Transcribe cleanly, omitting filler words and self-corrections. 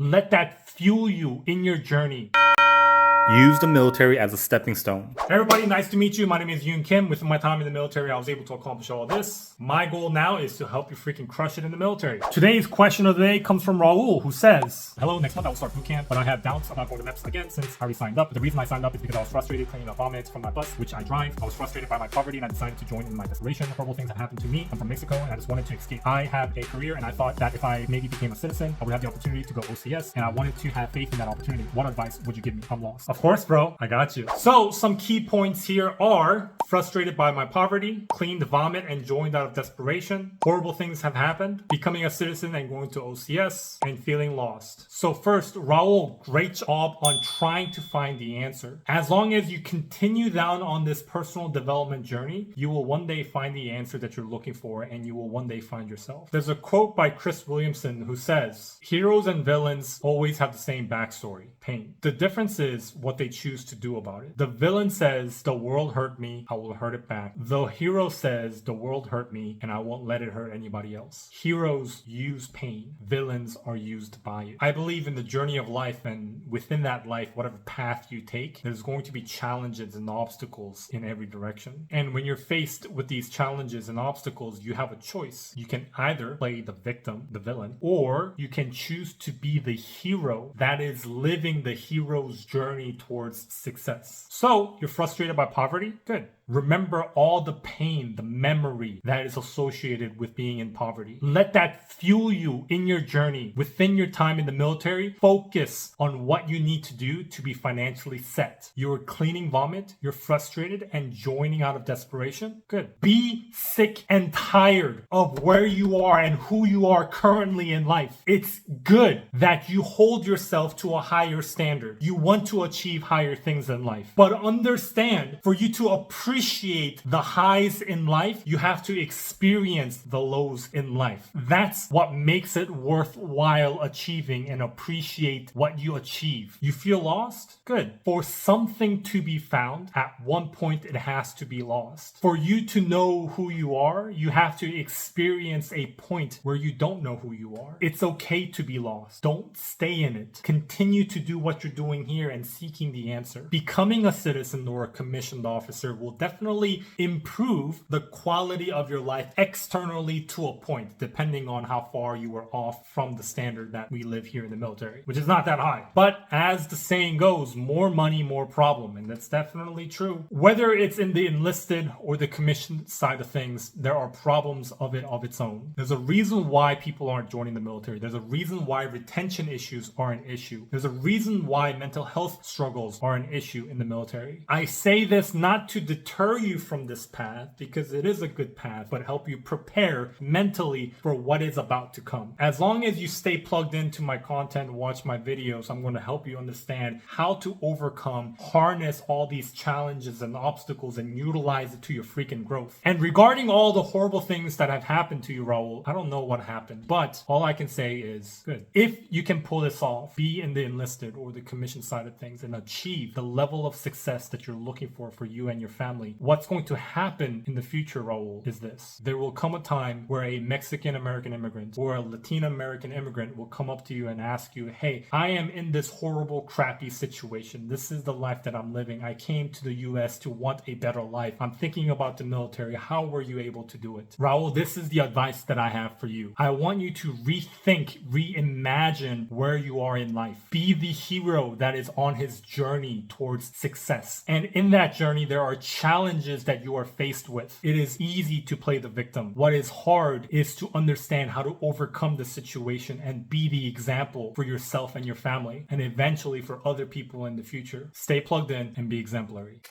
Let that fuel you in your journey. Use the military as a stepping stone. Hey everybody, nice to meet you. My name is Yoon Kim. Within my time in the military, I was able to accomplish all this. My goal now is to help you freaking crush it in the military. Today's question of the day comes from Raul, who says, hello, next month I will start boot camp, but I have doubts about going to MEPS again since I already signed up. But the reason I signed up is because I was frustrated cleaning up vomits from my bus, which I drive. I was frustrated by my poverty and I decided to join in my desperation. Horrible things have happened to me. I'm from Mexico and I just wanted to escape. I have a career and I thought that if I maybe became a citizen, I would have the opportunity to go OCS, and I wanted to have faith in that opportunity. What advice would you give me? I'm lost. Of course, bro. I got you. So some key points here are frustrated by my poverty, cleaned vomit and joined out of desperation, horrible things have happened, becoming a citizen and going to OCS, and feeling lost. So first, Raul, great job on trying to find the answer. As long as you continue down on this personal development journey, you will one day find the answer that you're looking for and you will one day find yourself. There's a quote by Chris Williamson who says, heroes and villains always have the same backstory, pain. The difference is what they choose to do about it. The villain says, the world hurt me, I will hurt it back. The hero says, the world hurt me and I won't let it hurt anybody else. Heroes use pain. Villains are used by it. I believe in the journey of life, and within that life, whatever path you take, there's going to be challenges and obstacles in every direction. And when you're faced with these challenges and obstacles, you have a choice. You can either play the victim, the villain, or you can choose to be the hero that is living the hero's journey towards success. So you're frustrated by poverty? Good. Remember all the pain, the memory that is associated with being in poverty. Let that fuel you in your journey. Within your time in the military, focus on what you need to do to be financially set. You're cleaning vomit, you're frustrated and joining out of desperation. Good. Be sick and tired of where you are and who you are currently in life. It's good that you hold yourself to a higher standard. You want to achieve higher things in life. But understand, for you to appreciate the highs in life, you have to experience the lows in life. That's what makes it worthwhile achieving and appreciate what you achieve. You feel lost? Good. For something to be found, at one point it has to be lost. For you to know who you are, you have to experience a point where you don't know who you are. It's okay to be lost. Don't stay in it. Continue to do what you're doing here and seeking the answer. Becoming a citizen or a commissioned officer will definitely improve the quality of your life externally to a point, depending on how far you are off from the standard that we live here in the military, which is not that high. But as the saying goes, more money, more problem. And that's definitely true. Whether it's in the enlisted or the commissioned side of things, there are problems of its own. There's a reason why people aren't joining the military. There's a reason why retention issues are an issue. There's a reason why mental health struggles are an issue in the military. I say this not to deter you from this path, because it is a good path, but help you prepare mentally for what is about to come. As long as you stay plugged into my content, watch my videos, I'm going to help you understand how to overcome, harness all these challenges and obstacles and utilize it to your freaking growth. And regarding all the horrible things that have happened to you, Raul, I don't know what happened, but all I can say is good. If you can pull this off, be in the enlisted or the commission side of things and achieve the level of success that you're looking for you and your family, what's going to happen in the future, Raul, is this. There will come a time where a Mexican American immigrant or a Latin American immigrant will come up to you and ask you, hey, I am in this horrible, crappy situation. This is the life that I'm living. I came to the US to want a better life. I'm thinking about the military. How were you able to do it? Raul, this is the advice that I have for you. I want you to rethink, reimagine where you are in life. Be the hero that is on his journey towards success. And in that journey, there are challenges that you are faced with. It is easy to play the victim. What is hard is to understand how to overcome the situation and be the example for yourself and your family, and eventually for other people in the future. Stay plugged in and be exemplary.